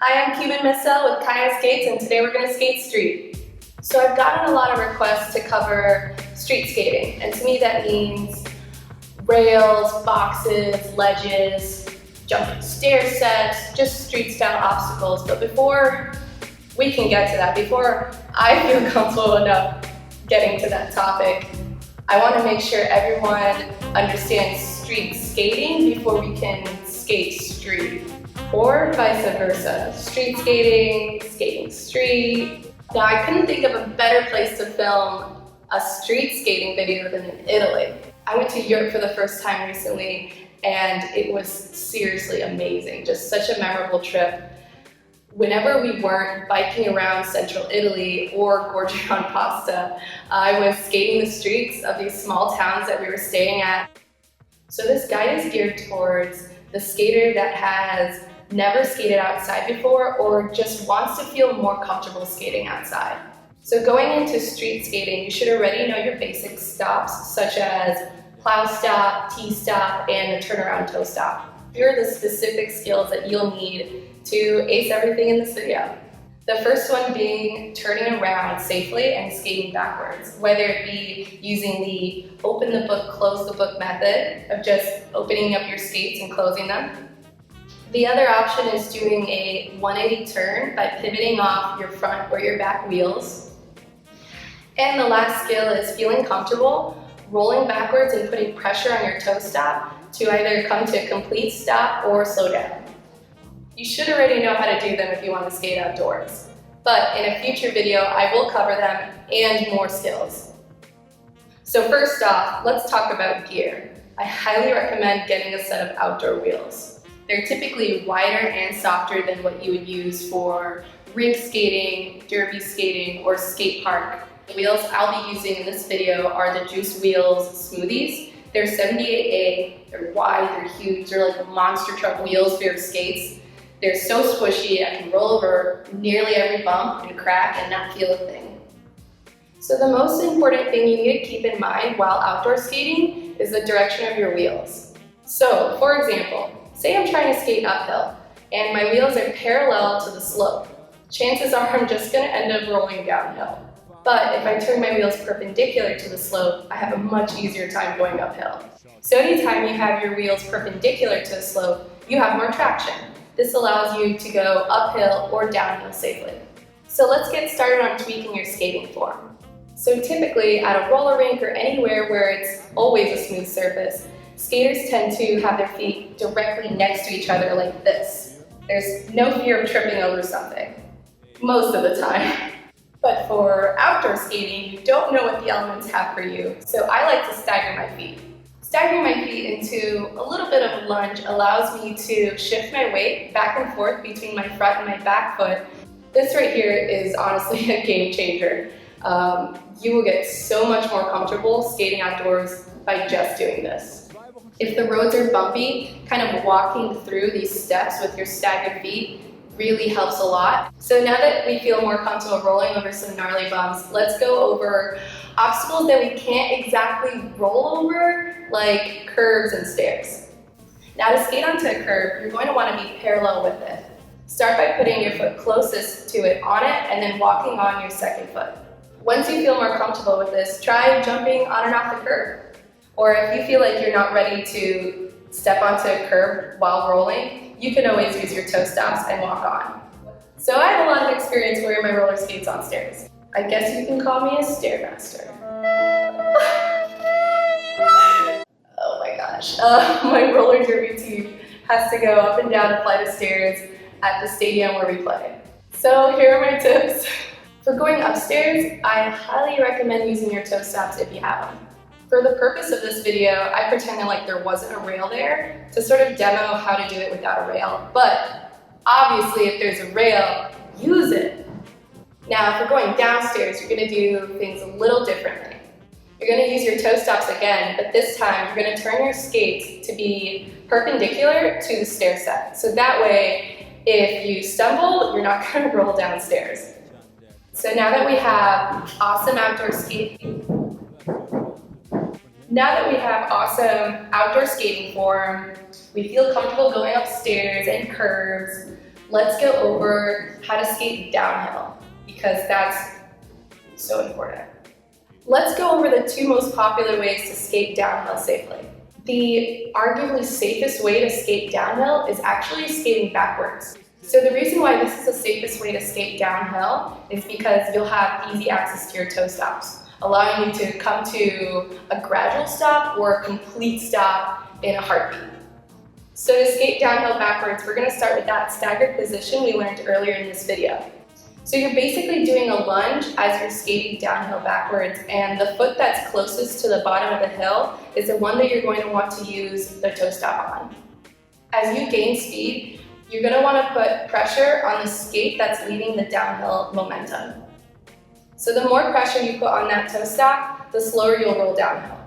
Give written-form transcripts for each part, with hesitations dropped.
Hi, I'm Cuban Miss Elle with Chaya Skates, and today we're going to skate street. So I've gotten a lot of requests to cover street skating, and to me that means rails, boxes, ledges, jumping stair sets, just street style obstacles. But before we can get to that, before I feel comfortable enough getting to that topic, I want to make sure everyone understands street skating before we can skate street. Or vice versa. Street skating, skating street. Now I couldn't think of a better place to film a street skating video than in Italy. I went to Europe for the first time recently and it was seriously amazing. Just such a memorable trip. Whenever we weren't biking around central Italy or gorging on pasta, I was skating the streets of these small towns that we were staying at. So this guide is geared towards the skater that has never skated outside before or just wants to feel more comfortable skating outside. So going into street skating, you should already know your basic stops such as plow stop, T-stop, and the turnaround toe stop. Here are the specific skills that you'll need to ace everything in this video. The first one being turning around safely and skating backwards, whether it be using the open the book, close the book method of just opening up your skates and closing them. The other option is doing a 180 turn by pivoting off your front or your back wheels. And the last skill is feeling comfortable, rolling backwards and putting pressure on your toe stop to either come to a complete stop or slow down. You should already know how to do them if you want to skate outdoors. But in a future video, I will cover them and more skills. So first off, let's talk about gear. I highly recommend getting a set of outdoor wheels. They're typically wider and softer than what you would use for rink skating, derby skating, or skate park. The wheels I'll be using in this video are the Juice Wheels Smoothies. They're 78A, they're wide, they're huge, they're like monster truck wheels for your skates. They're so squishy, I can roll over nearly every bump and crack and not feel a thing. So the most important thing you need to keep in mind while outdoor skating is the direction of your wheels. So, for example, say I'm trying to skate uphill and my wheels are parallel to the slope. Chances are I'm just going to end up rolling downhill. But if I turn my wheels perpendicular to the slope, I have a much easier time going uphill. So anytime you have your wheels perpendicular to the slope, you have more traction. This allows you to go uphill or downhill safely. So let's get started on tweaking your skating form. So typically at a roller rink or anywhere where it's always a smooth surface, skaters tend to have their feet directly next to each other like this. There's no fear of tripping over something, most of the time. But for outdoor skating, you don't know what the elements have for you, so I like to stagger my feet. Staggering my feet into a little bit of a lunge allows me to shift my weight back and forth between my front and my back foot. This right here is honestly a game changer. You will get so much more comfortable skating outdoors by just doing this. If the roads are bumpy, kind of walking through these steps with your staggered feet really helps a lot. So now that we feel more comfortable rolling over some gnarly bumps, let's go over obstacles that we can't exactly roll over, like curbs and stairs. Now to skate onto a curb, you're going to want to be parallel with it. Start by putting your foot closest to it on it and then walking on your second foot. Once you feel more comfortable with this, try jumping on and off the curb. Or if you feel like you're not ready to step onto a curb while rolling, you can always use your toe stops and walk on. So I have a lot of experience wearing my roller skates on stairs. I guess you can call me a stairmaster. Oh my gosh. My roller derby team has to go up and down a flight of stairs at the stadium where we play. So here are my tips. For going upstairs, I highly recommend using your toe stops if you have them. For the purpose of this video, I pretended like there wasn't a rail there to sort of demo how to do it without a rail. But obviously, if there's a rail, use it. Now, if we're going downstairs, you're going to do things a little differently. You're going to use your toe stops again, but this time you're going to turn your skates to be perpendicular to the stair set. So that way, if you stumble, you're not going to roll downstairs. So now that we have awesome outdoor skating form, we feel comfortable going upstairs and curves, let's go over how to skate downhill, because that's so important. Let's go over the two most popular ways to skate downhill safely. The arguably safest way to skate downhill is actually skating backwards. So the reason why this is the safest way to skate downhill is because you'll have easy access to your toe stops, allowing you to come to a gradual stop or a complete stop in a heartbeat. So to skate downhill backwards, we're going to start with that staggered position we learned earlier in this video. So you're basically doing a lunge as you're skating downhill backwards, and the foot that's closest to the bottom of the hill is the one that you're going to want to use the toe stop on. As you gain speed, you're going to want to put pressure on the skate that's leading the downhill momentum. So the more pressure you put on that toe stop, the slower you'll roll downhill.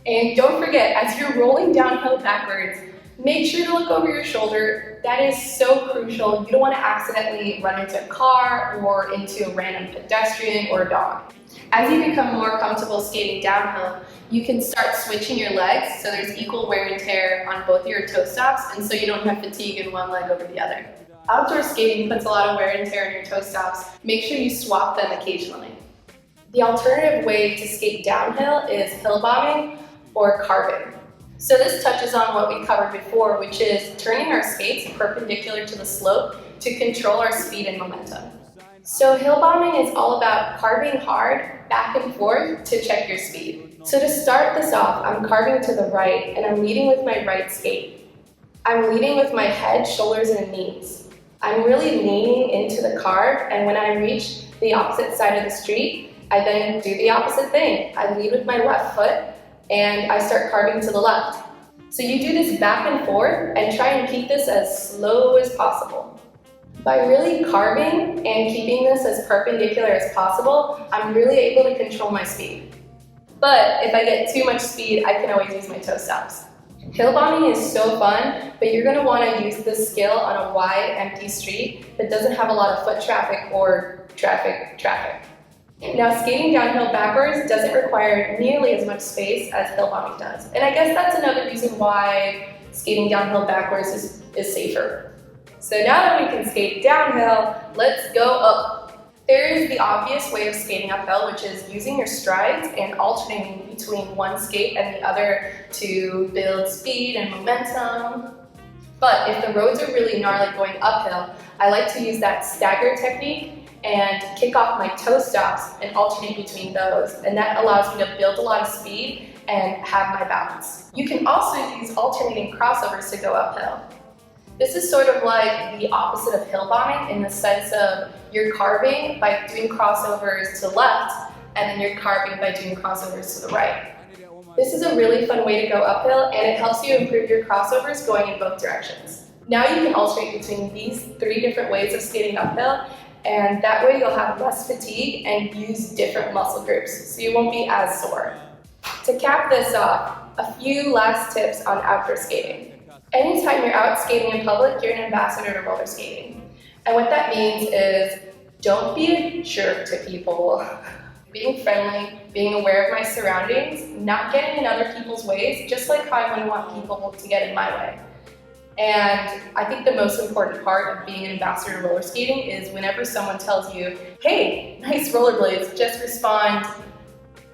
And don't forget, as you're rolling downhill backwards, make sure to look over your shoulder. That is so crucial. You don't want to accidentally run into a car or into a random pedestrian or a dog. As you become more comfortable skating downhill, you can start switching your legs so there's equal wear and tear on both your toe stops, and so you don't have fatigue in one leg over the other. Outdoor skating puts a lot of wear and tear on your toe stops. Make sure you swap them occasionally. The alternative way to skate downhill is hill bombing or carving. So this touches on what we covered before, which is turning our skates perpendicular to the slope to control our speed and momentum. So hill bombing is all about carving hard back and forth to check your speed. So to start this off, I'm carving to the right and I'm leading with my right skate. I'm leading with my head, shoulders, and knees. I'm really leaning into the carve, and when I reach the opposite side of the street, I then do the opposite thing. I lead with my left foot and I start carving to the left. So you do this back and forth and try and keep this as slow as possible. By really carving and keeping this as perpendicular as possible, I'm really able to control my speed. But if I get too much speed, I can always use my toe stops. Hill bombing is so fun, but you're going to want to use this skill on a wide, empty street that doesn't have a lot of foot traffic or traffic. Now, skating downhill backwards doesn't require nearly as much space as hill bombing does. And I guess that's another reason why skating downhill backwards is safer. So now that we can skate downhill, let's go up. There is the obvious way of skating uphill, which is using your strides and alternating between one skate and the other to build speed and momentum. But if the roads are really gnarly going uphill, I like to use that stagger technique and kick off my toe stops and alternate between those. And that allows me to build a lot of speed and have my balance. You can also use alternating crossovers to go uphill. This is sort of like the opposite of hill bombing in the sense of you're carving by doing crossovers to the left, and then you're carving by doing crossovers to the right. This is a really fun way to go uphill, and it helps you improve your crossovers going in both directions. Now you can alternate between these three different ways of skating uphill, and that way you'll have less fatigue and use different muscle groups, so you won't be as sore. To cap this off, a few last tips on outdoor skating. Anytime you're out skating in public, you're an ambassador to roller skating. And what that means is don't be a jerk to people. Being friendly, being aware of my surroundings, not getting in other people's ways, just like how I wouldn't want people to get in my way. And I think the most important part of being an ambassador to roller skating is whenever someone tells you, hey, nice rollerblades, just respond,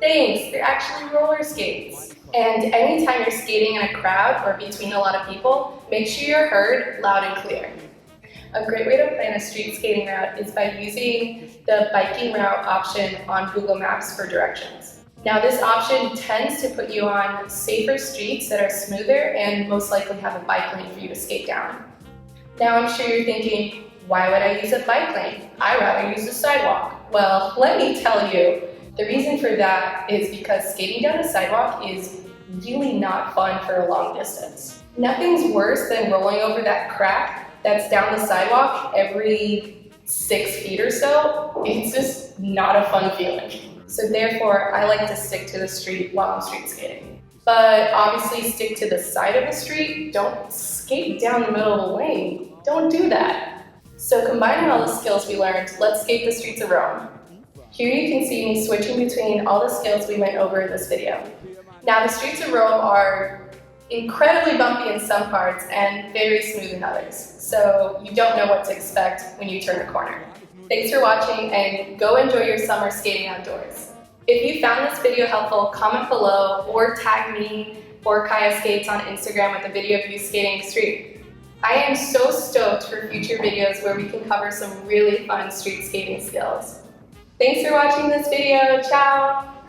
thanks, they're actually roller skates. And anytime you're skating in a crowd or between a lot of people, make sure you're heard loud and clear. A great way to plan a street skating route is by using the biking route option on Google Maps for directions. Now this option tends to put you on safer streets that are smoother and most likely have a bike lane for you to skate down. Now I'm sure you're thinking, why would I use a bike lane? I'd rather use a sidewalk. Well, let me tell you, the reason for that is because skating down a sidewalk is really not fun for a long distance. Nothing's worse than rolling over that crack that's down the sidewalk every 6 feet or so. It's just not a fun feeling. So therefore, I like to stick to the street while I'm street skating. But obviously stick to the side of the street. Don't skate down the middle of the lane. Don't do that. So combining all the skills we learned, let's skate the streets of Rome. Here you can see me switching between all the skills we went over in this video. Now the streets of Rome are incredibly bumpy in some parts and very smooth in others. So you don't know what to expect when you turn a corner. Thanks for watching and go enjoy your summer skating outdoors. If you found this video helpful, comment below or tag me or Chaya Skates on Instagram with a video of you skating the street. I am so stoked for future videos where we can cover some really fun street skating skills. Thanks for watching this video. Ciao!